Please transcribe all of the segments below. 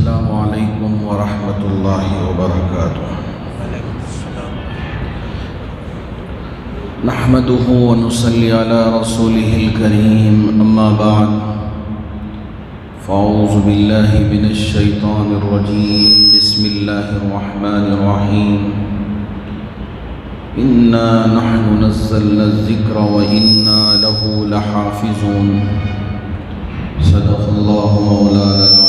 السلام علیکم ورحمۃ اللہ وبرکاتہ۔ نحمده ونصلي على رسوله الكريم، اما بعد فاعوذ باللہ من الشیطان الرجیم، بسم اللہ الرحمن الرحیم۔ انا نحن نزلنا الذکر وانا له لحافظون، صدق اللہ مولانا العظیم۔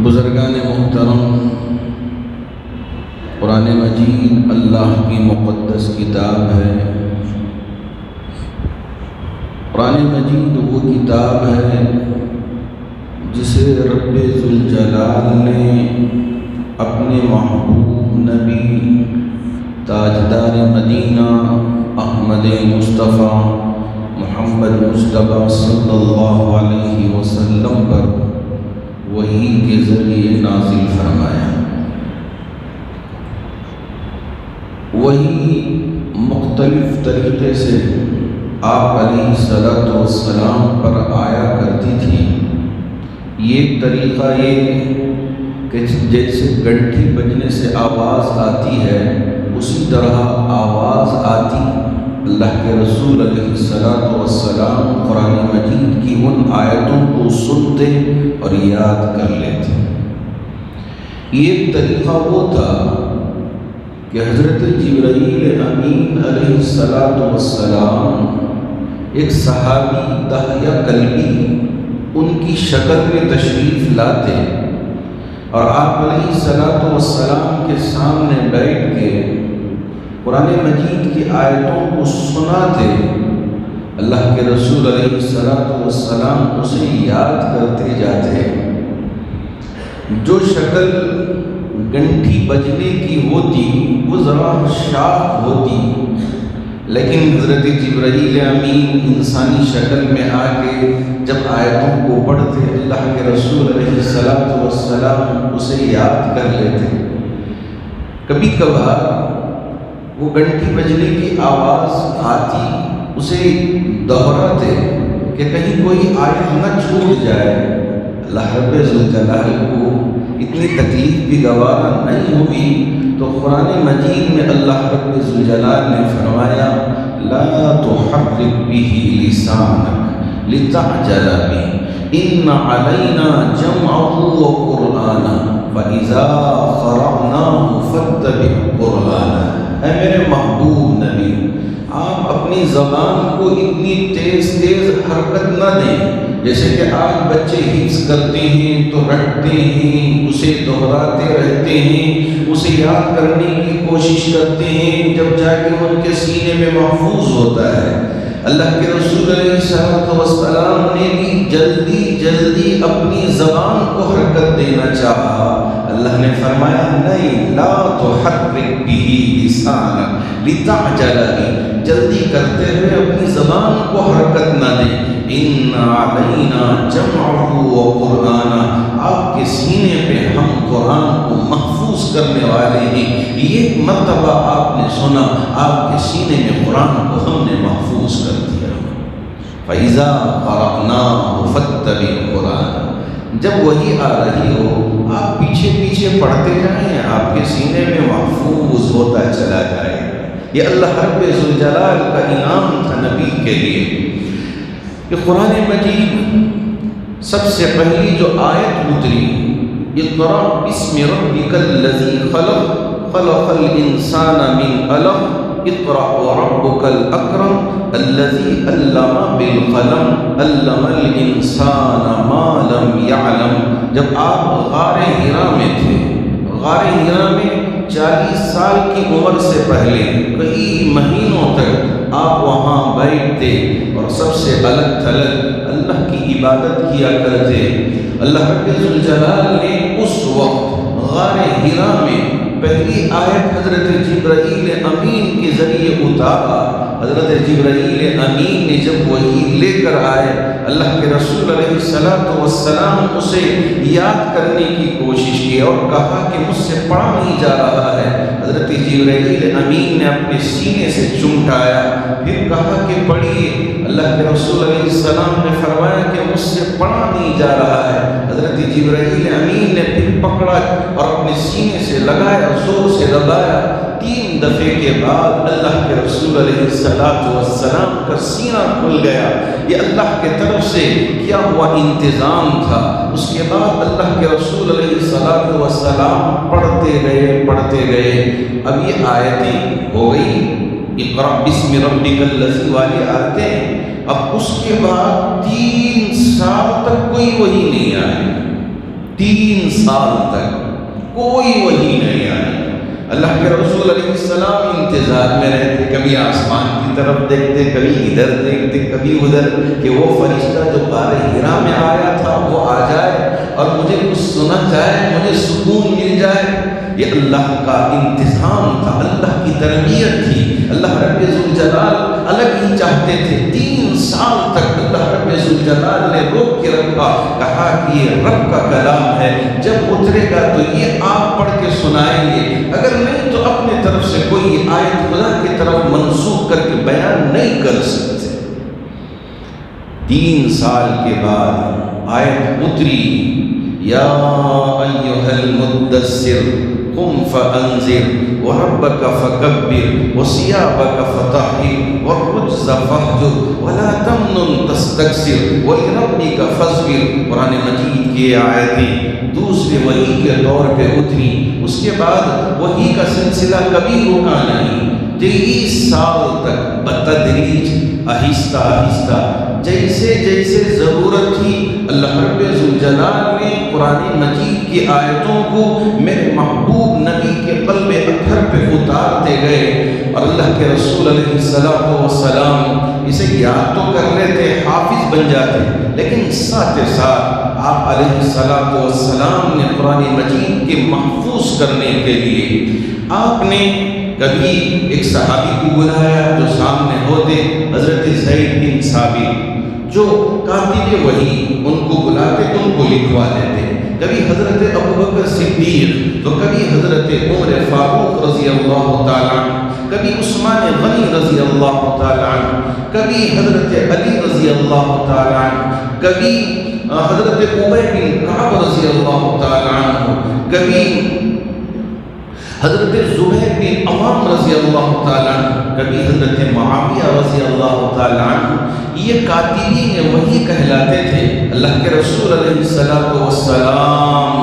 بزرگان محترم، قرآن مجید اللہ کی مقدس کتاب ہے۔ قرآن مجید وہ کتاب ہے جسے رب ذوالجلال نے اپنے محبوب نبی تاجدار مدینہ احمد مصطفیٰ محمد مصطفیٰ صلی اللہ علیہ وسلم پر وحی کے ذریعے نازل فرمایا۔ وحی مختلف طریقے سے آپ علیہ السلام پر آیا کرتی تھی۔ یہ طریقہ یہ کہ جیسے گھنٹی بجنے سے آواز آتی ہے، اسی طرح آواز آتی اللہ کے رسول علیہ السلام قرآن مجید کی ان آیتوں کو سنتے اور یاد کر لیتے۔ یہ طریقہ وہ تھا کہ حضرت جبرائیل امین علیہ السلام ایک صحابی داہیہ قلبی ان کی شکل میں تشریف لاتے اور آپ علیہ السلام کے سامنے بیٹھ کے قرآن مجید کی آیتوں کو سناتے۔ اللہ کے رسول علیہ السلام اسے یاد کرتے جاتے۔ جو شکل گھنٹی بجنے کی ہوتی وہ ذرا شاخ ہوتی، لیکن حضرت جبرائیل امین انسانی شکل میں آ کے جب آیتوں کو پڑھتے، اللہ کے رسول علیہ السلام اسے یاد کر لیتے۔ کبھی کبھار وہ گھنٹی بجنے کی آواز آتی، اسے دہراتے کہ کہیں کوئی آیت نہ چھوٹ جائے۔ اللہ رب ذوالجلال کو اتنی تکلیف بھی گوارا نہیں ہوئی، تو قرآن مجید میں اللہ رب ذوالجلال نے فرمایا لا تحرک به لسانک لتعجل به ان علینا جمعه وقرآنہ فاذا قرأناه فاتبع قرآنہ۔ اے میرے محبوب نبی، آپ اپنی زبان کو اتنی تیز حرکت نہ دیں جیسے کہ آج بچے حفظ کرتے ہیں تو رٹتے ہیں، اسے دہراتے رہتے ہیں، اسے یاد کرنے کی کوشش کرتے ہیں، جب جا کے ان کے سینے میں محفوظ ہوتا ہے۔ اللہ کے رسول علیہ السلام نے بھی جلدی اپنی زبان کو حرکت دینا چاہا۔ اللہ نے فرمایا نہیں، لا تحرک به لسانک لتعجل به، جلدی کرتے ہوئے اپنی زبان کو حرکت نہ دیں۔ ان علینا جمعہ وقرآنہ، آپ کے سینے پہ ہم قرآن کو محفوظ کرنے والے ہیں۔ یہ مرتبہ آپ نے سنا، آپ کے سینے میں قرآن کو ہم نے محفوظ کر دیا۔ فَإِذَا قَرَأْنَاهُ فَاتَّبِعْ قُرْآنَهُ، جب وہی آ رہی ہو آپ پیچھے پڑھتے جائیں، آپ کے سینے میں محفوظ ہوتا چلا جائے۔ یہ اللہ رب ذوالجلال کا انعام تھا نبی کے لیے کہ قرآن مجید سب سے پہلی جو آیت اتری، اقرأ بسم ربک الذی خلق خلق الانسان من علق اقرأ وربک الاکرم الذی علم بالقلم علم الانسان ما لم یعلم۔ جب آپ غار حرا میں تھے، غار حرا میں 40 سال کی عمر سے پہلے کئی مہینوں تک آپ وہاں بیٹھتے اور سب سے الگ تھلگ اللہ کی عبادت کیا کرتے۔ اللہ رب ذوالجلال نے اس وقت غار حرا میں پہلی آیت حضرت جبرائیل امین کے ذریعے اتارا۔ حضرت جبرائیل امین نے جب وحی لے کر آئے، اللہ کے رسول علیہ السلام اسے یاد کرنے کی کوشش کی اور کہا کہ مجھ سے پڑھا نہیں جا رہا ہے۔ حضرت جبرائیل امین نے اپنے سینے سے چمٹایا، پھر کہا کہ پڑھیے۔ اللہ کے رسول علیہ السلام نے فرمایا کہ مجھ سے پڑھا نہیں جا رہا ہے۔ حضرت جبرائیل امین نے پھر پکڑا اور اپنے سینے سے لگایا، زور سے دبایا۔ 3 دفعے کے بعد اللہ کے رسول علیہ السلام کا سینہ کھل گیا۔ یہ اللہ کے طرف سے کیا ہوا انتظام تھا۔ اس کے بعد اللہ کے رسول علیہ السلام پڑھتے گئے۔ اب یہ آیتیں ہو گئی اقرأ بسم ربک الذی والی آیتیں۔ اب اس کے بعد 3 سال تک کوئی وحی نہیں آئی۔ 3 سال تک کوئی وحی نہیں آئی۔ اللہ کے رسول علیہ السلام انتظار میں رہتے، کبھی آسمان کی طرف دیکھتے، کبھی ادھر دیکھتے، کبھی ادھر، کہ وہ فرشتہ جو غار حرا میں آیا تھا وہ آ جائے اور مجھے کچھ سنا جائے، مجھے سکون مل جائے۔ یہ اللہ کا انتظام تھا، اللہ کی تربیت تھی۔ اللہ رب ذوالجلال الگ ہی چاہتے تھے۔ 3 سال تک اللہ رب ذوالجلال نے روک کے رکھا، کہا کہ یہ رب کا کلام ہے، جب اترے گا تو یہ آپ پڑھ کے سنائیں گے، اگر نہیں تو اپنے طرف سے کوئی آیت خدا کی طرف منسوخ کر کے بیان نہیں کر سکتے۔ 3 سال کے بعد آیت اتری، یا ایھا المدثر قم فانذر وربک فکبر وثیابک فطہر والرجز فاہجر ولا تمنن تستکثر ولربک فاصبر۔ قرآن مجید کی آیتیں دوسرے وحی کے دور پہ اتری۔ اس کے بعد وحی کا سلسلہ کبھی رکا نہیں۔ 23 سال تک بتدریج، آہستہ آہستہ، جیسے جیسے ضرورت تھی، اللہ رب ذوالجلال نے قرآن مجید کی آیتوں کو میرے محبوب نبی کے قلب اطہر پہ اتارتے گئے، اور اللہ کے رسول علیہ السلام اسے یاد تو کر لیتے، حافظ بن جاتے، لیکن ساتھ ساتھ آپ علیہ السلام نے قرآن مجید کے محفوظ کرنے کے لیے آپ نے کبھی ایک صحابی کو بلایا جو سامنے ہوتے، حضرت زید بن ثابت جو کاتب وحی، ان کو بلاتے، ان کو لکھوا دیتے۔ کبھی حضرت ابوبکر صدیق، تو کبھی حضرت عمر فاروق رضی اللہ تعالیٰ عنہ، کبھی عثمان غنی رضی اللہ تعالیٰ عنہ، کبھی حضرت علی رضی اللہ تعالیٰ عنہ، کبھی حضرت ابی بن کعب رضی اللہ تعالیٰ عنہ، کبھی حضرت زبیر بن عوام رضی اللہ تعالیٰ عنہ، کبھی حضرت معاویہ رضی اللہ تعالیٰ عنہ۔ یہ کاتبین وحی کہلاتے تھے۔ اللہ کے رسول علیہ السلام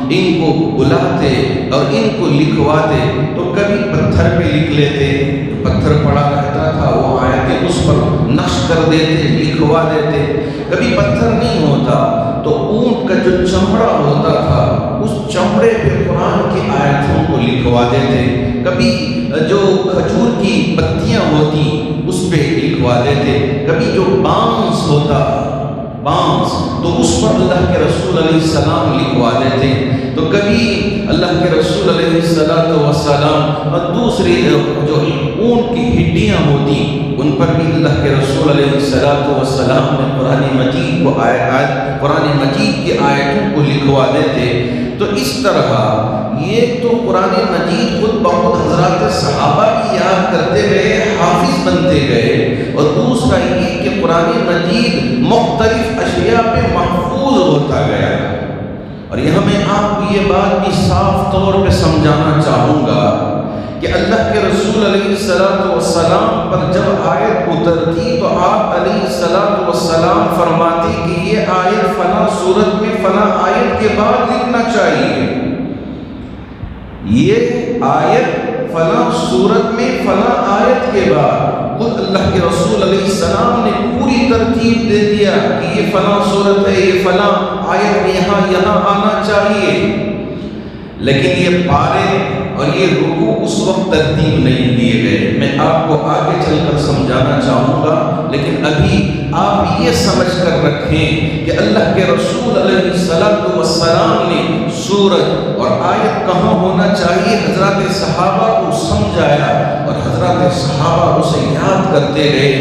ان کو بلاتے اور ان کو لکھواتے، تو کبھی پتھر پہ لکھ لیتے، پتھر پڑا رہتا تھا، وہ آیتیں اس پر نقش کر دیتے، لکھوا دیتے۔ کبھی پتھر نہیں ہوتا تو اونٹ کا جو چمڑا ہوتا تھا، اس چمڑے پہ قرآن کی آیتوں کو لکھوا دیتے۔ کبھی جو کھجور کی پتیاں ہوتی اس پہ لکھوا دیتے۔ کبھی جو بانس ہوتا، بانس، تو اس پر اللہ کے رسول علیہ السلام لکھوا دیتے۔ تو کبھی اللہ کے رسول علیہ السلام اور دوسری جو اونٹ کی ہڈیاں ہوتی، ان پر بھی اللہ کے رسول علیہ السلام نے قرآن مجید کو قرآن مجید کی آیتوں کو لکھوا دیتے۔ تو اس طرح یہ تو قرآن مجید خود بخود حضرات صحابہ بھی یاد کرتے گئے، حافظ بنتے گئے، اور دوسرا یہ کہ قرآن مجید مختلف اشیاء پہ محفوظ ہوتا گیا۔ اور یہاں میں آپ کو یہ بات بھی صاف طور پہ سمجھانا چاہوں گا کہ اللہ کے رسول علیہ السلام پر جب آیت اترتی تو آپ علیہ السلام فرماتے کہ یہ آیت فلاں صورت میں فلاں آیت کے بعد لکھنا چاہیے، یہ آیت فلاں صورت میں فلاں آیت کے بعد۔ خود اللہ کے رسول علیہ السلام نے پوری ترتیب دے دیا کہ یہ فلاں صورت ہے، یہ فلاں آیت میں یہاں آنا چاہیے، لیکن یہ پارے اور یہ رکوع اس وقت ترتیب نہیں دیے گئے. میں آپ کو آگے چل کر سمجھانا چاہوں گا، لیکن ابھی آپ یہ سمجھ کر رکھیں کہ اللہ کے رسول علیہ السلام نے سورت اور آیت کہاں ہونا چاہیے حضرات صحابہ کو سمجھایا، اور حضرات صحابہ اسے یاد کرتے گئے.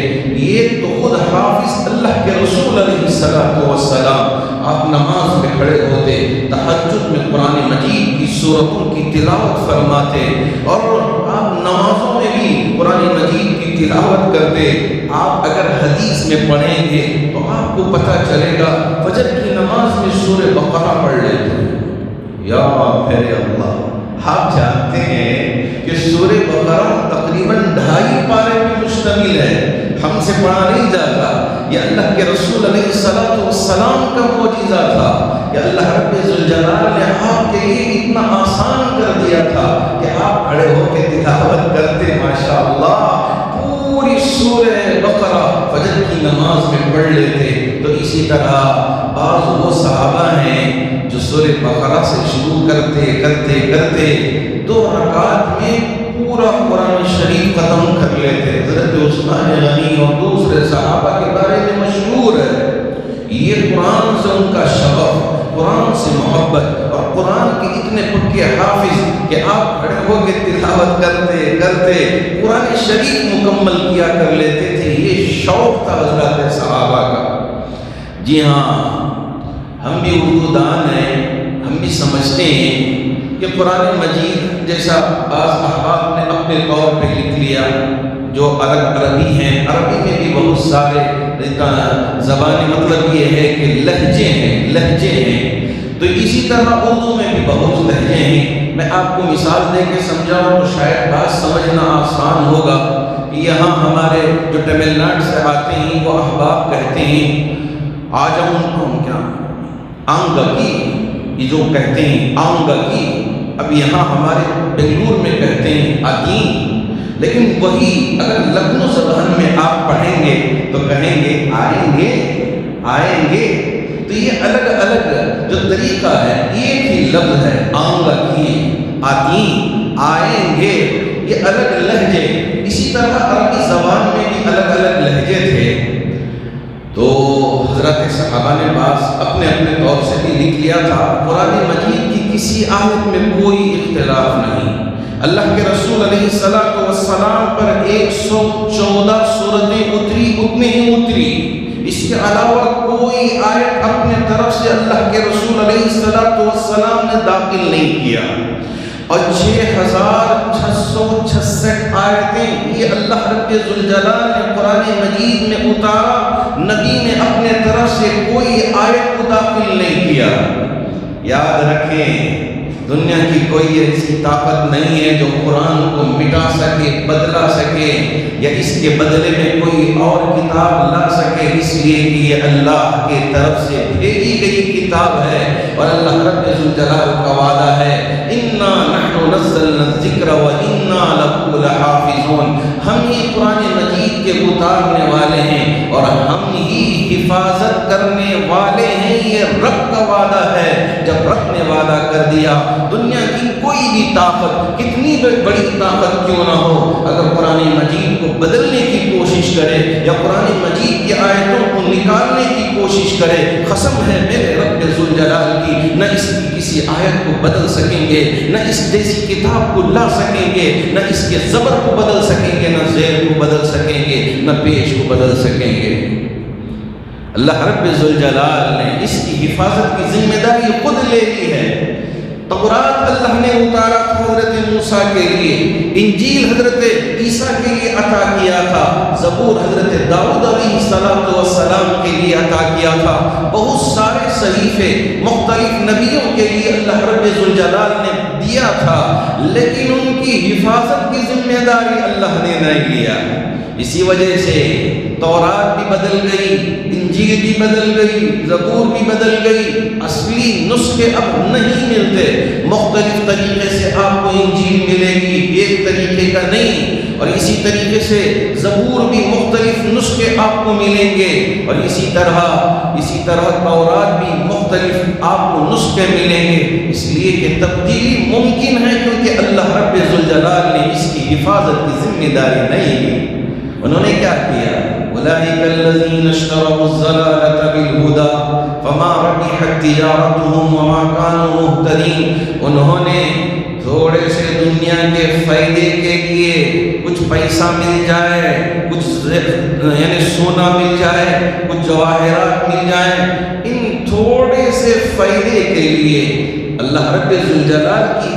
یہ تو خود حافظ اللہ کے رسول علیہ السلام آپ نماز میں کھڑے ہوتے، تہجد میں قرآن مجید کی سورتوں کی تلاوت فرماتے، اور آپ نمازوں میں بھی قرآن مجید کی تلاوت کرتے. آپ اگر حدیث میں پڑھیں گے تو آپ کو پتہ چلے گا فجر کی نماز میں سورہ بقرہ پڑھ لیتے. یا پھر اللہ، آپ جانتے ہیں کہ سورہ بقرہ تقریباً 2.5 پارے پر مشتمل ہے، ہم سے پڑھا نہیں جاتا. یہ اللہ کے رسول علیہ السلام کا معجزہ تھا کہ اللہ رب ذوالجلال نے آپ کے لیے اتنا آسان کر دیا تھا کہ آپ کھڑے ہو کے تلاوت کرتے. ماشاءاللہ پوری سورہ بقرہ فجر کی نماز میں پڑھ لیتے. تو اسی طرح بعض وہ صحابہ ہیں جو سورہ بقرہ سے شروع کرتے کرتے کرتے 2 رکعات میں پورا قرآن شریف ختم کر لیتے. حضرت عثمان غنی اور دوسرے صحابہ کے بارے میں مشہور ہے یہ قرآن سے ان کا شغف، قرآن سے محبت، اور قرآن کے اتنے پکے حافظ کہ آپ کھڑے ہو کے تلاوت کرتے کرتے قرآن شریف مکمل کیا کر لیتے تھے. یہ شوق تھا حضرات صحابہ کا. جی ہاں، ہم بھی اردو دان ہیں، ہم بھی سمجھتے ہیں کہ قرآن مجید جیسا بعض احباب نے اپنے طور پہ لکھ لیا جو عربی ہیں، عربی میں بھی بہت سارے زبانی مطلب یہ ہے کہ لہجے ہیں، تو اسی طرح اردو میں بھی بہت لہجے ہیں. میں آپ کو مثال دے کے سمجھاؤں تو شاید بات سمجھنا آسان ہوگا کہ یہاں ہمارے جو تمل ناڈو سے آتے ہیں وہ احباب کہتے ہیں آج ہم کیا آنگا کی، یہ جو کہتے ہیں آنگا کی، اب یہاں ہمارے بنگلور میں کہتے ہیں آتین. لیکن وہی اگر لکھنؤ زبان میں آپ پڑھیں گے تو کہیں گے آئیں گے. تو یہ الگ الگ جو طریقہ ہے، ایک ہی لفظ ہے آنگا کی، آتین، آئیں گے، یہ الگ لہجے. اسی طرح عربی زبان میں بھی الگ الگ لہجے تھے. تو حضرت صحابہ نے بعض اپنے طور سے بھی لکھ لیا تھا. قرآن مجید کی کسی آیت میں کوئی اختلاف نہیں. اللہ کے رسول علیہ السلام پر 114 سورتیں اتنی ہی اتری. اس کے علاوہ کوئی آیت اپنے طرف سے اللہ کے رسول علیہ السلام نے داخل نہیں کیا. اور 6666 آیتیں یہ اللہ رب ذوالجلال نے قرآن مجید میں اتارا. نبی نے اپنے طرف سے کوئی آیت کو داخل نہیں کیا. یاد رکھیں دنیا کی کوئی ایسی طاقت نہیں ہے جو قرآن کو مٹا سکے، بدلا سکے، یا اس کے بدلے میں کوئی اور کتاب لا سکے، اس لیے کہ یہ اللہ کی طرف سے بھیجی گئی کتاب ہے. اور اللہ رب ذوالجلال کا وعدہ ہے اِنَّا نَحْنُ نَزَّلْنَا الذِّكْرَ وَإِنَّا لَهُ لَحَافِظُونَ. ہم ہی قرآن مجید کے اتارنے والے ہیں اور ہم ہی حفاظت کرنے والے ہیں. یہ رب کا وعدہ ہے. جب رب نے وعدہ کر دیا، دنیا کی کوئی بھی طاقت کتنی بڑی طاقت کیوں نہ ہو، اگر قرآن مجید کو بدلنے کی کوشش کرے یا قرآن مجید کی آیتوں کو نکالنے کی کوشش کرے، قسم ہے میرے رب ذوالجلال کی، نہ اس کی کسی آیت کو بدل سکیں گے، نہ اس جیسی کتاب کو لا سکیں گے، نہ اس کے زبر کو بدل سکیں گے، نہ زیر کو بدل سکیں گے، نہ پیش کو بدل سکیں گے. اللہ رب ذوالجلال نے اس کی حفاظت کی ذمہ داری خود لے لی ہے. تورات اللہ نے اتارا تھا حضرت موسیٰ کے لیے، انجیل حضرت عیسیٰ کے لیے عطا کیا تھا، زبور حضرت داؤد علیہ السلام کے لیے عطا کیا تھا. بہت سارے صحیفے مختلف نبیوں کے لیے اللہ رب ذوالجلال نے دیا تھا، لیکن ان کی حفاظت کی ذمہ داری اللہ نے نہیں لیا. اسی وجہ سے تورات بھی بدل گئی، انجیل بھی بدل گئی، زبور بھی بدل گئی، اصلی نسخے اب نہیں ملتے، مختلف طریقے سے آپ کو انجیل ملے گی، ایک طریقے کا نہیں، اور اسی طریقے سے زبور بھی مختلف نسخے آپ کو ملیں گے، اور اسی طرح تورات بھی مختلف آپ کو نسخے ملیں گے، اس لیے کہ تبدیلی ممکن ہے کیونکہ اللہ رب ذوالجلال نے اس کی حفاظت کی ذمہ داری نہیں لی۔ انہوں نے کیا کیا؟ أولئك الذين اشتروا الضلالة بالهدى فما ربحت تجارتهم وما كانوا مهتدين۔ انہوں نے تھوڑے سے دنیا کے فائدے کے لیے کچھ پیسہ مل جائے، کچھ یعنی سونا مل جائے، کچھ جواہرات مل جائیں، ان تھوڑے سے فائدے کے لیے اللہ رب ذوالجلال کی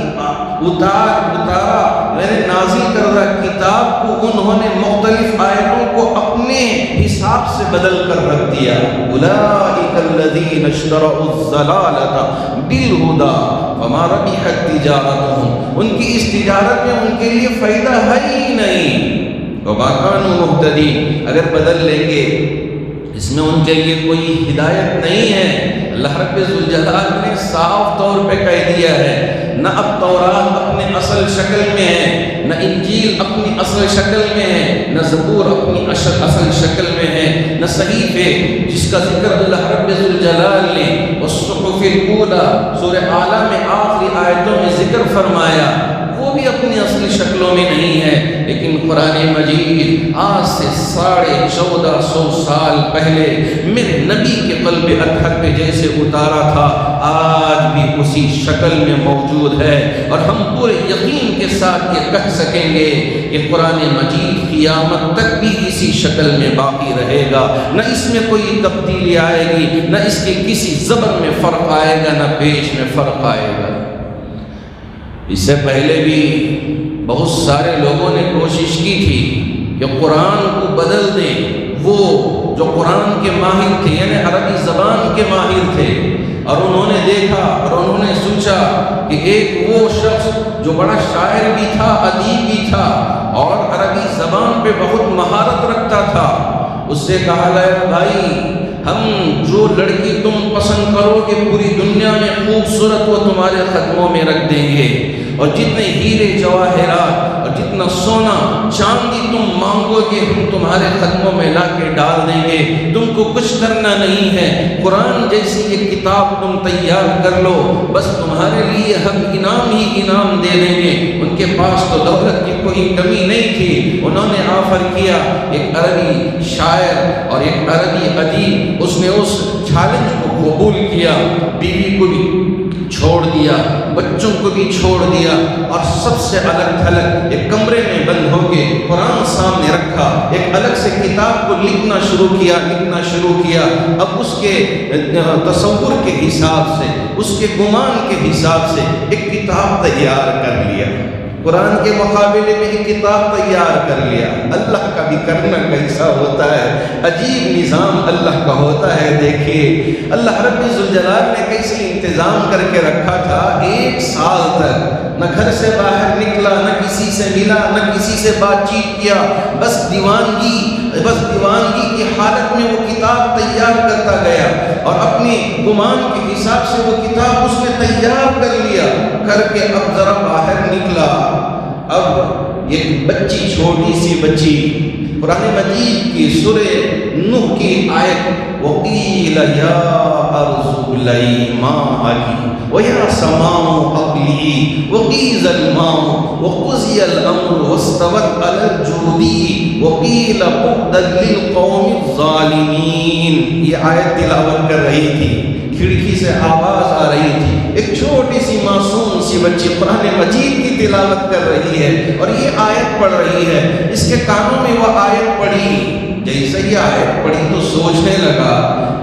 اتارا یعنی نازل کردہ کتاب کو انہوں نے مختلف آیتوں کو اپنے حساب سے بدل کر رکھ دیا۔ اولئک الذین اشتروا الضلالۃ بالہدی فما ربحت تجارتهم، ان کی اس تجارت میں ان کے لیے فائدہ ہے ہی نہیں، وما كانوا مهتدین، اگر بدل لیں گے اس میں ان کے لیے کوئی ہدایت نہیں ہے۔ اللہ رب ذوالجلال نے صاف طور پہ کہہ دیا ہے، نہ اب تورات اپنے اصل شکل میں ہے، نہ انجیل اپنی اصل شکل میں ہے، نہ زبور اپنی اصل شکل میں ہے، نہ صحیفے جس کا ذکر اللہ رب ذوالجلال نے والصحف الاولی سورہ اعلیٰ میں آخری آیتوں میں ذکر فرمایا، وہ بھی اپنی اصلی شکلوں میں نہیں ہے، لیکن قرآن مجید آج سے 1450 سال پہلے میرے نبی کے قلب اطہر پہ جیسے اتارا تھا آج بھی اسی شکل میں موجود ہے، اور ہم پورے یقین کے ساتھ یہ کہہ سکیں گے کہ قرآن مجید قیامت تک بھی اسی شکل میں باقی رہے گا، نہ اس میں کوئی تبدیلی آئے گی، نہ اس کے کسی زبر میں فرق آئے گا، نہ پیش میں فرق آئے گا۔ اس سے پہلے بھی بہت سارے لوگوں نے کوشش کی تھی کہ قرآن کو بدل دیں، وہ جو قرآن کے ماہر تھے یعنی عربی زبان کے ماہر تھے، اور انہوں نے دیکھا اور انہوں نے سوچا کہ ایک وہ شخص جو بڑا شاعر بھی تھا، ادیب بھی تھا، اور عربی زبان پہ بہت مہارت رکھتا تھا، اس سے کہا گیا بھائی ہم جو لڑکی تم پسند کرو گے پوری دنیا میں خوبصورت وہ تمہارے قدموں میں رکھ دیں گے، اور جتنے ہیرے جواہرات اور جتنا سونا چاندی تم مانگو گے ہم تمہارے قدموں میں لا کے ڈال دیں گے، تم کو کچھ کرنا نہیں ہے، قرآن جیسی یہ کتاب تم تیار کر لو، بس تمہارے لیے ہم انعام ہی انعام دے دیں گے۔ ان کے پاس تو دولت کی کوئی کمی نہیں تھی، انہوں نے آفر کیا، ایک عربی شاعر اور ایک عربی ادیب، اس نے اس چیلنج کو قبول کیا، بیوی کو بھی چھوڑ دیا، بچوں کو بھی چھوڑ دیا، اور سب سے الگ تھلگ ایک کمرے میں بند ہو کے قرآن سامنے رکھا، ایک الگ سے کتاب کو لکھنا شروع کیا۔ اب اس کے تصور کے حساب سے، اس کے گمان کے حساب سے ایک کتاب تیار کر لیا، قرآن کے مقابلے میں ایک کتاب تیار کر لیا۔ اللہ کا بھی کرنا کیسا ہوتا ہے، عجیب نظام اللہ کا ہوتا ہے۔ دیکھیے اللہ رب ذوالجلال نے کیسے انتظام کر کے رکھا تھا، 1 سال تک نہ گھر سے باہر نکلا، نہ کسی سے ملا، نہ کسی سے بات چیت کیا، بس دیوانگی کی حالت میں وہ کتاب تیار کرتا گیا، اور اپنے گمان کے حساب سے وہ کتاب اس نے تیار کر لیا کر کے اب ذرا باہر نکلا۔ اب ایک بچی، چھوٹی سی بچی، قرآن مجید کی سورہ نوح کی آیت وَقِيلَ يَا أَرْضُ ابْلَعِي مَاءَكِ وَيَا سَمَاءُ أَقْلِعِي وَغِيضَ الْمَاءُ وَقُضِيَ الْأَمْرُ وَاسْتَوَتْ عَلَى الْجُودِيِّ وَقِيلَ بُعْدًا لِلْقَوْمِ الظَّالِمِينَ۔ یہ آیت تلاوت کر رہی تھی، کھڑکی سے آواز آ رہی تھی، ایک چھوٹی سی معصوم سی بچی قرآن مجید کی تلاوت کر رہی ہے اور یہ آیت پڑھ رہی ہے۔ اس کے کانوں میں وہ آیت پڑھی، جیسے یہ آیت پڑھی تو سوچنے لگا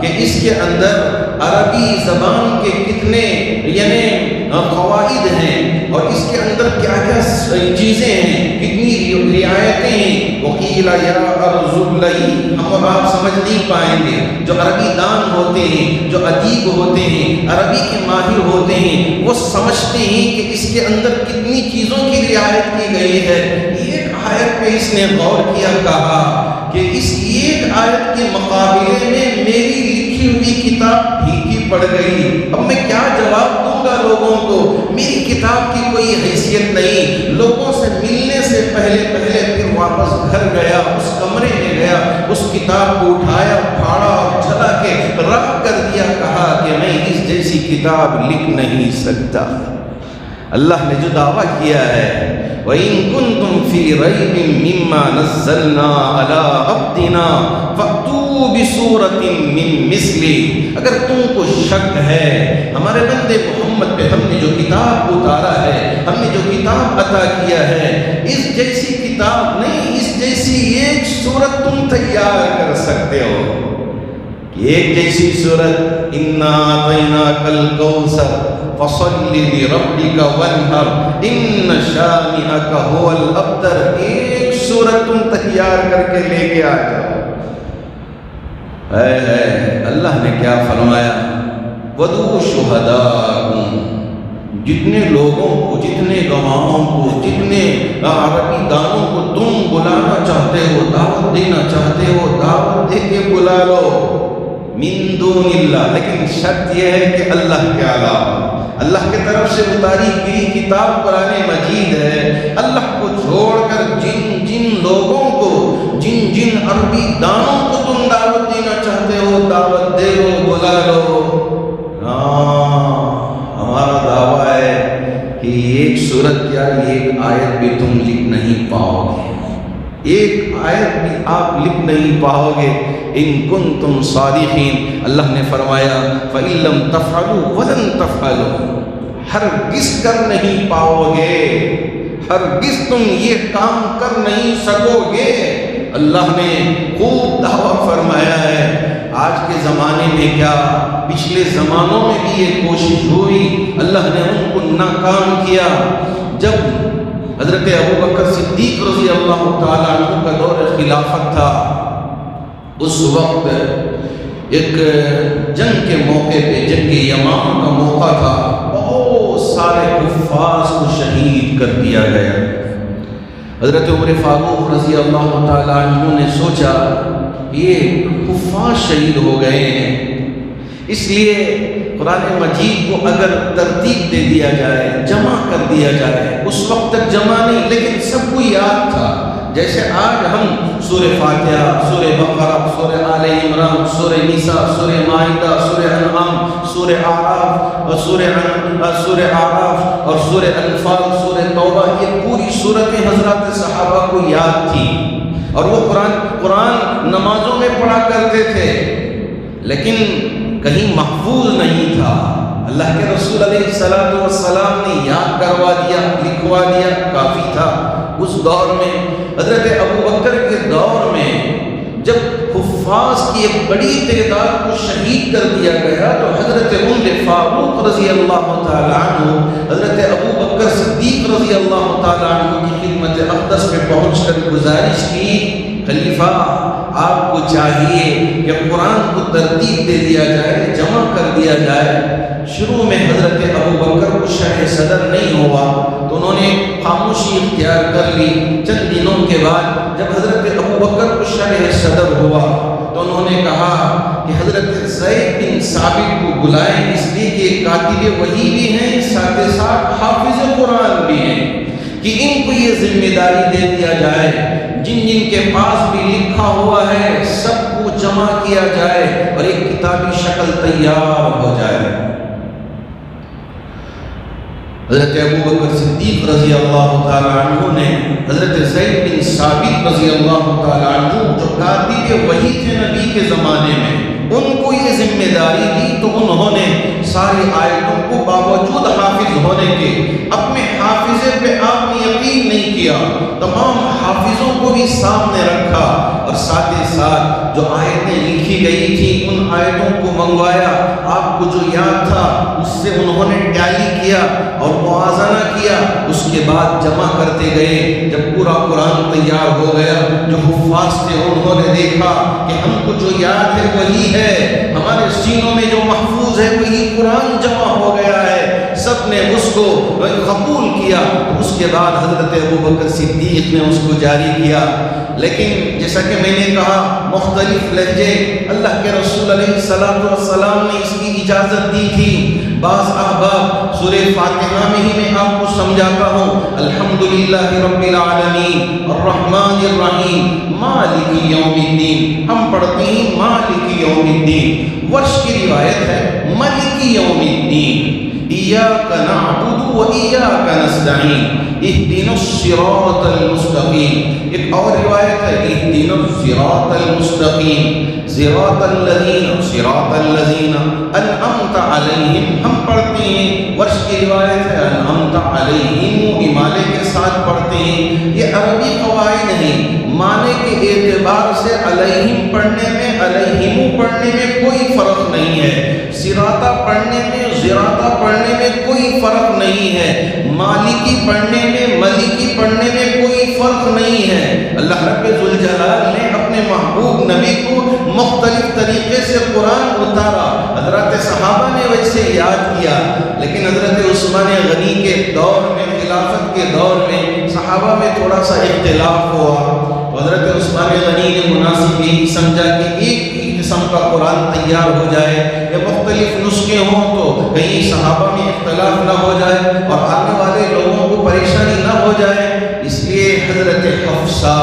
کہ اس کے اندر عربی زبان کے کتنے یعنی قواعد ہیں، اور اس کے اندر کیا کیا چیزیں ہیں، کتنی رعایتیں ہیں۔ وَقِيلَ يَا أَرْضُ ابْلَعِي، ہم اور آپ سمجھ نہیں پائیں گے، جو عربی دان ہوتے ہیں، جو ادیب ہوتے ہیں، عربی کے ماہر ہوتے ہیں، وہ سمجھتے ہیں کہ اس کے اندر کتنی چیزوں کی رعایت کی گئی ہے۔ ایک آیت پہ اس نے غور کیا، کہا کہ اس ایک آیت کے مقابلے میں میری لکھی ہوئی کتاب پھیکی پڑ گئی، اب میں کیا جواب دوں گا لوگوں کو؟ میری کتاب کی کوئی حیثیت نہیں۔ لوگوں سے ملنے سے پہلے پھر واپس گھر گیا، اس کمرے میں گیا، اس کتاب کو اٹھایا، پھاڑا اور جلا کے رکھ کر دیا، کہا کہ میں اس جیسی کتاب لکھ نہیں سکتا۔ اللہ نے جو دعویٰ کیا ہے، وَإِن كُنتُمْ فِي رَيْبٍ مِّمَّا نَزَّلْنَا عَلَىٰ عَبْدِنَا فَأْتُوا بِسُورَةٍ مِّن مِّثْلِهِ، اگر تم کو شک ہے ہمارے بندے محمد پہ، ہم نے جو کتاب اتارا ہے، ہم نے جو کتاب عطا کیا ہے، اس جیسی کتاب نہیں، اس جیسی ایک سورت تم تیار کر سکتے ہو، ایک جیسی سورت، اِنَّا أَعْطَيْنَاكَ الْكَوْثَرَ فَصَلِّ لِرَبِّكَ وَانْحَرْ إِنَّ شَانِئَكَ هُوَ الْأَبْتَرُ، ایک سورت تم تیار کر کے لے کے آ جاؤ۔ اللہ نے کیا فرمایا؟ وَدُعُوا شُهَدَاءَكُمْ، جتنے لوگوں کو، جتنے گواہوں کو، جتنے عربی دانوں کو تم بلانا چاہتے ہو، دعوت دینا چاہتے ہو، دعوت دے کے بلا لو، من دون اللہ، لیکن شرط یہ ہے کہ اللہ کے علاوہ، اللہ کی طرف سے اتاری گئی کتاب قرآن مجید ہے، اللہ کو چھوڑ کر جن لوگوں کو، جن عربی دانوں کو تم دعوت دینا چاہتے ہو، دعوت دے لو، بلا لو۔ ہمارا دعویٰ ہے کہ ایک سورت کیا ایک آیت بھی تم لکھ نہیں پاؤ گے، ایک آیت بھی آپ لکھ نہیں پاؤ گے، ان کنتم صادقین۔ اللہ نے فرمایا فَإِن لَّمْ تَفْعَلُوا وَلَن تَفْعَلُوا، ہرگز کر نہیں پاؤ گے، ہرگز تم یہ کام کر نہیں سکو گے۔ اللہ نے خوب دعویٰ فرمایا ہے۔ آج کے زمانے میں کیا، پچھلے زمانوں میں بھی یہ کوشش ہوئی، اللہ نے ان کو ناکام کیا۔ جب حضرت ابوبکر صدیق رضی اللہ تعالیٰ عنہ کا دور خلافت تھا، اس وقت ایک جنگ کے موقع پہ، جنگ یمامہ کا موقع تھا، بہت سارے حفاظ کو شہید کر دیا گیا۔ حضرت عمر فاروق رضی اللہ تعالیٰ عنہ نے سوچا یہ حفاظ شہید ہو گئے ہیں، اس لیے قرآن مجید کو اگر ترتیب دے دیا جائے، جمع کر دیا جائے، اس وقت تک جمع نہیں لیکن سب کو یاد تھا، جیسے آج ہم سورہ فاتحہ، سورہ بقرہ، سورہ آل عمران، سورہ نساء، سورہ مائدہ، سورہ انعام، سورہ اعراف اور سورہ اعراف اور سورہ انفال، سورہ توبہ، یہ پوری صورتیں حضرات صحابہ کو یاد تھی اور وہ قرآن نمازوں میں پڑھا کرتے تھے، لیکن کہیں محفوظ نہیں تھا۔ اللہ کے رسول علیہ السلام نے یاد کروا دیا، لکھوا دیا، کافی تھا۔ اس دور میں حضرت ابوبکر کے دور میں جب حفاظ کی ایک بڑی تعداد کو شہید کر دیا گیا تو حضرت عمر فاروق رضی اللہ تعالیٰ عنہ، حضرت ابوبکر صدیق رضی اللہ تعالیٰ عنہ کی خدمت اقدس میں پہنچ کر گزارش کی، خلیفہ آپ کو چاہیے کہ قرآن کو ترتیب دے دیا جائے، جمع کر دیا جائے۔ شروع میں حضرت ابوبکر کو شرح صدر نہیں ہوا تو انہوں نے خاموشی اختیار کر لی۔ چند دنوں کے بعد جب حضرت ابوبکر کو شرح صدر ہوا تو انہوں نے کہا کہ حضرت زید بن ثابت کو بلائیں، اس لیے کہ کاتب وحی بھی ہیں، ساتھ ساتھ حافظ قرآن بھی ہیں، کہ ان کو یہ ذمہ داری دے دیا جائے، جن کے پاس بھی لکھا ہوا ہے سب کو جمع کیا جائے اور ایک کتابی شکل تیار ہو جائے۔ حضرت ابوبکر صدیق رضی اللہ تعالیٰ عنہ نے حضرت زید بن ثابت رضی اللہ تعالیٰ عنہ جو کاتب وحی تھے نبی کے زمانے میں، ان کو یہ ذمہ داری دی تو انہوں نے ساری آیتوں کو باوجود حافظ ہونے کے اپنے حافظے پہ آپ نے یقین نہیں کیا، تمام حافظوں کو بھی سامنے رکھا اور ساتھ ہی ساتھ جو آیتیں لکھی گئی تھی ان آیتوں کو منگوایا، آپ کو جو یاد تھا اس سے انہوں نے ٹیلی کیا اور موازنہ کیا، اس کے بعد جمع کرتے گئے۔ جب پورا قرآن تیار ہو گیا، جو حفاظ تھے انہوں نے دیکھا کہ ہم کو جو یاد ہے وہی ہے، ہمارے سینوں میں جو محفوظ ہے وہی قرآن جمع ہو گیا ہے، سب نے نے اس کو قبول کیا تو اس کے بعد حضرت ابوبکر صدیق نے اس کو جاری کیا۔ لیکن جیسا کہ میں نے کہا مختلف لہجے اللہ کے رسول علیہ السلام نے اس کی اجازت دی تھی۔ بعض احباب سورہ فاتحہ میں ہی میں آپ کو سمجھاتا ہوں، الحمدللہ رب العالمین الرحمن الرحیم مالک یوم الدین، ہم پڑھتے ہیں مالک یوم الدین۔ ورش کی روایت ہے مالک یوم الدین، ایاک نعبد و ایاک نستعین اہدنا الصراط المستقیم۔ ایک اور روایت ہے اہدنا الصراط المستقیم صراط الذین انعمت علیہم، ہم پڑھتے ہیں ورش کی روایت ہے انعمت علیہم، امالے کے ساتھ پڑھتے ہیں۔ یہ عربی قواعد نہیں، معنی کے اعتبار سے علیہم پڑھنے میں علیہم پڑھنے میں کوئی فرق نہیں ہے، صراطہ پڑھنے میں زراطہ پڑھنے میں کوئی فرق نہیں ہے، مالکی پڑھنے میں ملکی پڑھنے میں کوئی فرق نہیں ہے۔ اللہ رب ذوالجلال نے اپنے محبوب نبی کو مختلف طریقے سے قرآن اتارا، حضرت صحابہ نے ویسے یاد کیا، لیکن حضرت عثمان غنی کے دور میں، خلافت کے دور میں صحابہ میں تھوڑا سا اختلاف ہوا، تو حضرت عثمان غنی نے مناسب یہی سمجھا کہ ایک ہی قسم کا قرآن تیار ہو جائے، یا مختلف نسخے ہوں تو کہیں صحابہ میں اختلاف نہ ہو جائے اور آنے والے لوگوں کو پریشانی نہ ہو جائے۔ اس لیے حضرت حفصہ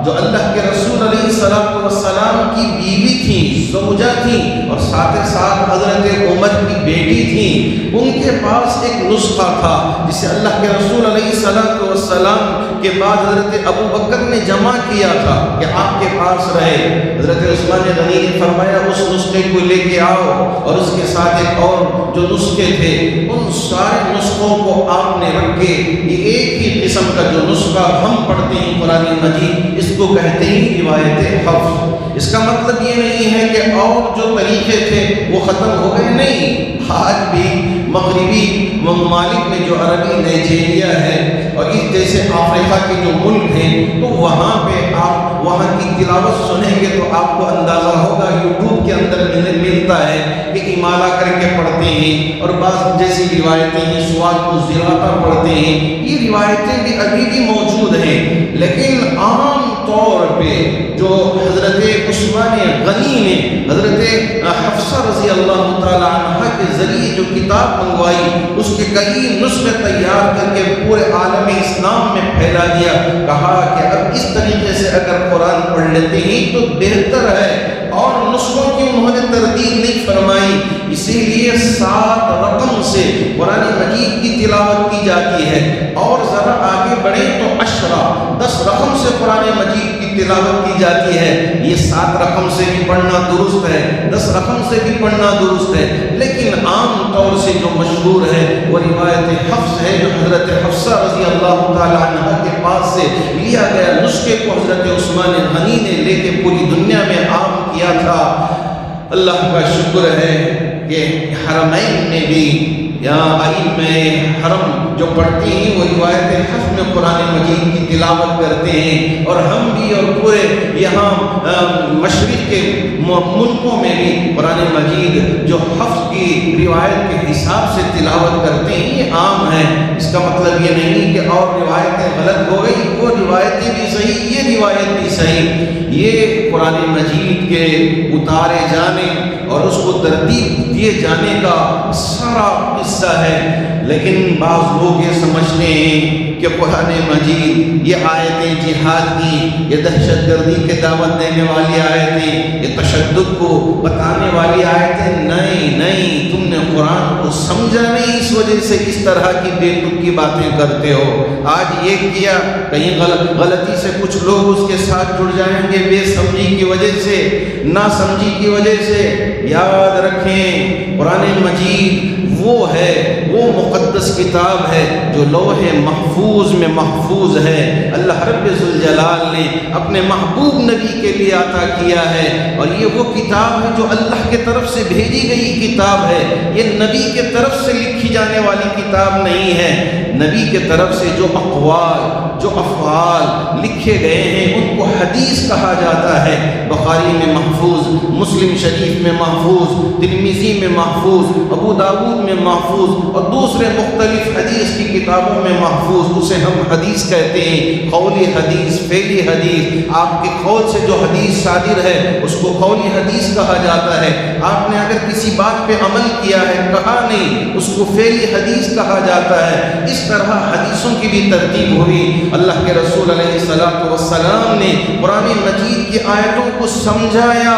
جو اللہ کے رسول علیہ السلام کی بیوی تھی، زوجہ تھی، اور ساتھ ساتھ حضرت عمر کی بیٹی تھی، ان کے پاس ایک نسخہ تھا جسے اللہ کے رسول علیہ السلام کے بعد حضرت ابوبکر نے جمع کیا تھا کہ آپ کے پاس رہے۔ حضرت عثمان غنی نے فرمایا اس نسخے کو لے کے آؤ، اور اس کے ساتھ ایک اور جو نسخے تھے ان سارے نسخوں کو آپ نے رکھے۔ یہ ایک ہی قسم کا جو نسخہ ہم پڑھتے ہیں قرآن مجید، اس کو کہتے ہیں روایت حفظ۔ اس کا مطلب یہ نہیں ہے کہ اور جو طریقے تھے وہ ختم ہو گئے، نہیں، آج بھی مغربی ممالک میں جو عربی نائجیریا ہے اور اس جیسے افریقہ کے جو ملک ہیں، تو وہاں پہ آپ وہاں کی تلاوت سنیں گے تو آپ کو اندازہ ہوگا، یوٹیوب کے اندر ملتا ہے کہ امالہ کر کے پڑھتے ہیں، اور بعض جیسی روایتیں ہیں سواد کو زراطہ پڑھتے ہیں، یہ روایتیں بھی ابھی بھی موجود ہیں۔ لیکن عام طور پہ جو حضرت عثمان غنی نے حضرت حفصہ رضی اللہ تعالی عنہ کے ذریعے جو کتاب منگوائی، اس کے کئی نسخے تیار کر کے پورے عالم اسلام میں پھیلا دیا، کہا کہ اب اس طریقے سے اگر قرآن پڑھ لیتے ہیں تو بہتر ہے، اور نسخوں کی انہوں نے تردید نہیں فرمائی، اسی لیے 7 رقم سے قرآن مجید کی تلاوت کی جاتی ہے، اور ذرا آگے بڑھیں تو 10 رقم سے قرآن مجید کی تلاوت کی جاتی ہے۔ یہ 7 رقم سے بھی پڑھنا درست ہے، 10 رقم سے بھی پڑھنا درست ہے، لیکن عام طور سے جو مشہور ہے وہ روایت حفظ ہے، جو حضرت حفصہ رضی اللہ تعالی عنہ کے پاس سے لیا گیا نسخے کو حضرت عثمان غنی نے لے کے پوری دنیا میں عام کیا تھا۔ اللہ کا شکر ہے کہ حرمین میں بھی یا ائمہ حرم جو پڑھتی ہیں وہ روایت حفظ میں قرآن مجید کی تلاوت کرتے ہیں، اور ہم بھی اور پورے یہاں مشرق کے ملکوں میں بھی قرآن مجید جو حفظ کی روایت کے حساب سے تلاوت کرتے ہیں، یہ عام ہے۔ اس کا مطلب یہ نہیں کہ اور روایتیں غلط ہو گئی، وہ روایتیں بھی صحیح، یہ روایت بھی صحیح۔ یہ قرآن مجید کے اتارے جانے اور اس کو ترتیب دیے جانے کا سارا قصہ ہے، لیکن بعض لوگ یہ سمجھتے ہیں کہ قرآن مجید یہ آیتیں جہاد کی، یہ دہشت گردی کے دعوت دینے والی آیتیں، یہ تشدد کو بتانے والی آیتیں، نہیں، تم نے قرآن کو سمجھا نہیں، اس وجہ سے اس طرح کی بے تک کی باتیں کرتے ہو۔ آج یہ کیا، کہیں غلطی سے کچھ لوگ اس کے ساتھ جڑ جائیں گے، بے سمجھی کی وجہ سے، نا سمجھی کی وجہ سے۔ یاد رکھیں قرآن مجید وہ ہے، وہ مقدس کتاب ہے جو لوح محفوظ میں محفوظ ہے، اللہ رب ذوالجلال نے اپنے محبوب نبی کے لیے عطا کیا ہے، اور یہ وہ کتاب ہے جو اللہ کے طرف سے بھیجی گئی کتاب ہے، یہ نبی کے طرف سے لکھی جانے والی کتاب نہیں ہے۔ نبی کے طرف سے جو اقوال، جو افعال لکھے گئے ہیں ان کو حدیث کہا جاتا ہے۔ بخاری میں محفوظ، مسلم شریف میں محفوظ، ترمذی میں محفوظ، ابو داؤد میں محفوظ، اور دوسرے مختلف حدیث کی کتابوں میں محفوظ، اسے ہم حدیث کہتے ہیں، قولی حدیث، فعلی حدیث۔ آپ کے قول سے جو حدیث صادر ہے اس کو قولی حدیث کہا جاتا ہے۔ آپ نے اگر کسی بات پہ عمل کیا ہے، کہا نہیں، اس کو فعلی حدیث کہا جاتا ہے۔ اس طرح حدیثوں کی بھی ترتیب ہوئی۔ اللہ کے رسول علیہ السلام نے قرآن مجید کی آیتوں کو سمجھایا،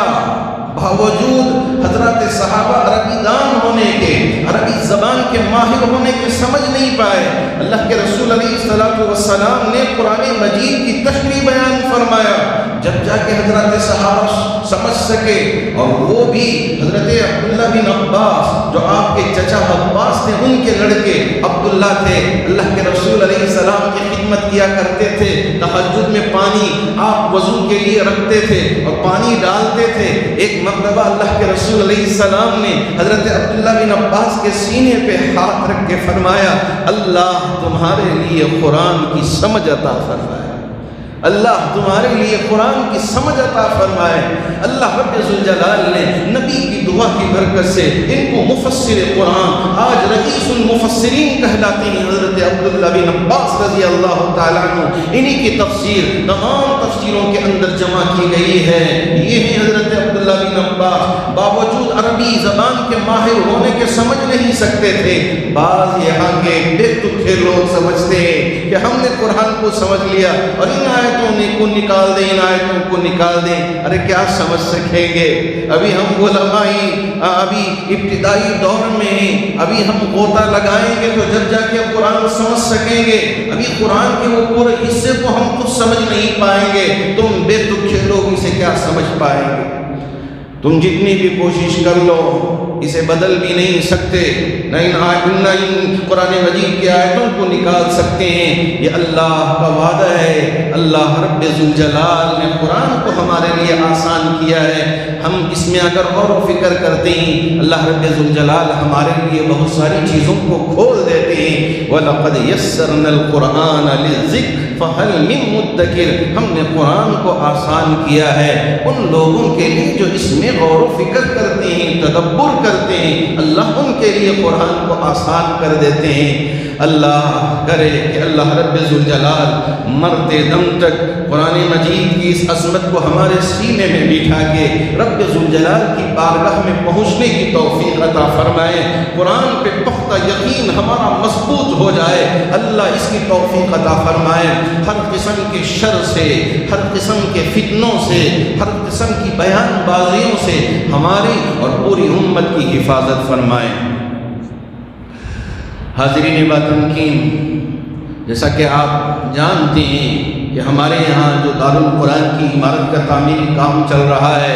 باوجود حضرات صحابہ عربی دان ہونے کے، عربی زبان کے ماہر ہونے کے سمجھ نہیں پائے۔ اللہ کے رسول علیہ السلام نے قرآن مجید کی تشریح بیان فرمایا، جب جا کے حضرات صحابہ سمجھ سکے، اور وہ بھی حضرت عبداللہ بن عباس جو آپ کے چچا عباس تھے، ان کے لڑکے عبداللہ تھے۔ اللہ کے رسول علیہ السلام کی خدمت کیا کرتے تھے۔ تہجد میں پانی آپ وضو کے لیے رکھتے تھے اور پانی ڈالتے تھے۔ ایک مرتبہ اللہ کے رسول علیہ السلام نے حضرت عبداللہ بن عباس کے سینے پہ ہاتھ رکھ کے فرمایا، اللہ تمہارے لیے قرآن کی سمجھ عطا فرمائے، اللہ تمہارے لیے قرآن کی سمجھ عطا فرمائے۔ اللہ رب ذوالجلال نے نبی کی دعا کی برکت سے ان کو مفسر قرآن، آج رئیس المفسرین کہلاتے ہیں حضرت عبداللہ بن عباس رضی اللہ تعالیٰ عنہ۔ انہی کی تفسیر تمام تفسیروں کے اندر جمع کی گئی ہے۔ یہ ہیں حضرت عبداللہ بن عباس، باوجود عربی زبان کے ماہر ہونے کے سمجھ نہیں سکتے تھے۔ بعض یہاں کے بے تکے لوگ سمجھتے ہیں کہ ہم نے قرآن کو سمجھ لیا اور ان آیتوں کو نکال دیں، ان آیتوں کو نکال دیں۔ ارے کیا سمجھ سکیں گے؟ ابھی ہم علمائی ابھی ابتدائی دور میں ہیں، ابھی ہم غوطہ لگائیں گے تو جب جا کے قرآن سمجھ سکیں گے۔ ابھی قرآن کے وہ پورے حصے کو ہم خود سمجھ نہیں پائیں گے، تم بے تکے لوگ اسے کیا سمجھ پائیں گے؟ تم جتنی بھی کوشش کر لو اسے بدل بھی نہیں سکتے، نہ ان قرآن مجید کی آیتوں کو نکال سکتے ہیں۔ یہ اللہ کا وعدہ ہے۔ اللہ رب ذوالجلال نے قرآن کو ہمارے لیے آسان کیا ہے۔ ہم اس میں اگر غور و فکر کرتے ہیں، اللہ رب ذوالجلال ہمارے لیے بہت ساری چیزوں کو کھول دیتے ہیں۔ وَلَقَدْ يَسَّرْنَا الْقُرْآنَ لِلذِّكْرِ فَهَلْ مِن مُدَّكِرٍ۔ ہم نے قرآن کو آسان کیا ہے ان لوگوں کے لیے جو اس میں غور و فکر کرتے ہیں، تدبر کرتے ہیں، اللہ ان کے لیے قرآن کو آسان کر دیتے ہیں۔ اللہ کرے کہ اللہ رب ذوالجلال مرتے دم تک قرآن مجید کی اس عظمت کو ہمارے سینے میں بٹھا کے رب ذوالجلال کی بارگاہ میں پہنچنے کی توفیق عطا فرمائے۔ قرآن پہ پختہ یقین ہمارا مضبوط ہو جائے، اللہ اس کی توفیق عطا فرمائے۔ ہر قسم کے شر سے، ہر قسم کے فتنوں سے، ہر قسم کی بیان بازیوں سے ہماری اور پوری امت کی حفاظت فرمائے۔ حاضرین باتمکین، جیسا کہ آپ جانتے ہیں کہ ہمارے یہاں جو دارالقرآن کی عمارت کا تعمیری کام چل رہا ہے،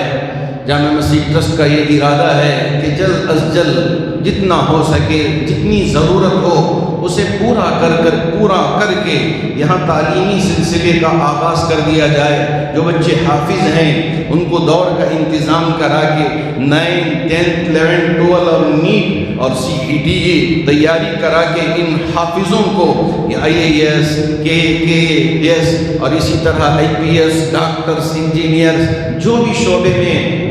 جامع مسجد ٹرسٹ کا یہ ارادہ ہے کہ جلد از جلد جتنا ہو سکے، جتنی ضرورت ہو اسے پورا کر کے یہاں تعلیمی سلسلے کا آغاز کر دیا جائے۔ جو بچے حافظ ہیں ان کو دوڑ کا انتظام کرا کے 9, 10, 11, 12 اور نیٹ اور CET تیاری کرا کے ان حافظوں کو IAS, KAS اور اسی طرح IPS، ڈاکٹرز، انجینئرز، جو بھی شعبے میں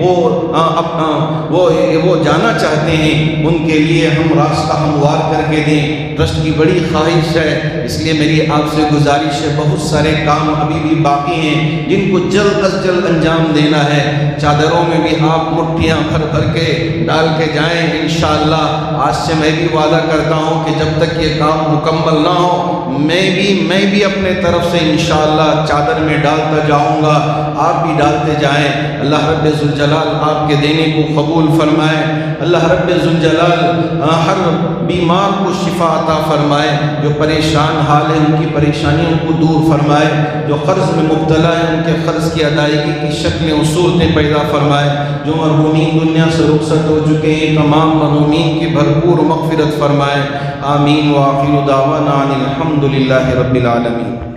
وہ جانا چاہتے ہیں ان کے لیے ہم راستہ ہموار کر کے دیں۔ ٹرسٹ کی بڑی خواہش ہے، اس لیے میری آپ سے گزارش ہے، بہت سارے کام ابھی بھی باقی ہیں جن کو جلد از جلد انجام دینا ہے۔ چادروں میں بھی آپ مٹھیاں بھر کے ڈال کے جائیں انشاءاللہ۔ آج سے میں بھی وعدہ کرتا ہوں کہ جب تک یہ کام مکمل نہ ہو میں بھی اپنے طرف سے انشاءاللہ چادر میں ڈالتا جاؤں گا، آپ بھی ڈالتے جائیں۔ اللہ رب ذوالجلال آپ کے دینے کو قبول فرمائے۔ اللہ رب ذوالجلال ہر بیمار کو شفا عطا فرمائے، جو پریشان حال ہے ان کی پریشانیوں کو دور فرمائے، جو قرض میں مبتلا ہے ان کے قرض کی ادائیگی کی شکلیں و صورتیں پیدا فرمائے، جو مرحومین دنیا سے رخصت ہو چکے ہیں تمام مرحومین کی بھرپور مغفرت فرمائے۔ آمین۔ وآخر دعوانا ان الحمد للہ رب العالمین۔